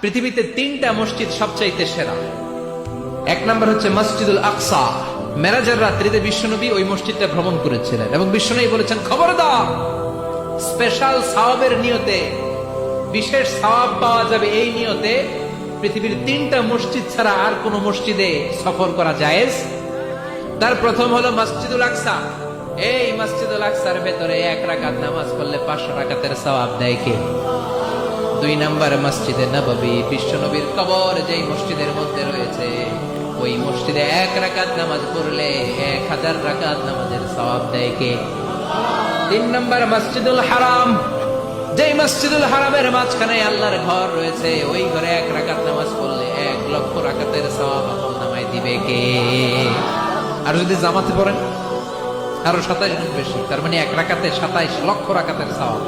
পৃথিবীতে তিনটা মসজিদ সবচাইতে সেরা। এক নম্বর হচ্ছে মসজিদুল আকসা। মেরাজের রাত্রিতে বিশ্বনবী ওই মসজিদটা ভ্রমণ করেছিলেন এবং বিশ্বনবী বলেছেন, খবরদার, স্পেশাল সওয়াবের নিয়তে, বিশেষ সওয়াব পাওয়া যাবে এই নিয়তে পৃথিবীর তিনটা মসজিদ ছাড়া আর কোন মসজিদে সফর করা জায়েজ। তার প্রথম হলো মসজিদুল আকসা। এই মসজিদুল আকসার ভেতরে 1 রাকাত নামাজ পড়লে 500 রাকাতের সওয়াব দেয় কে? 2 নম্বর মসজিদে নববী, বিশ্বনবীর কবর যেই মসজিদের মধ্যে রয়েছে, ওই মসজিদে 1 রাকাত নামাজ পড়লে 1000 রাকাত নামাজের সওয়াব দেয় কে? 3 নম্বর মসজিদুল হারাম। যেই মসজিদুল হারামের মাঝখানে আল্লাহর ঘর রয়েছে, ওই ঘরে 1 রাকাত নামাজ পড়লে 1 লক্ষ রাকাতের সওয়াব আমল নামায় দিবে কে? আর যদি জামাতে পড়েন আরো 27 গুণ বেশি, তার মানে 1 রাকাতে 27 লক্ষ রাকাতের সওয়াব।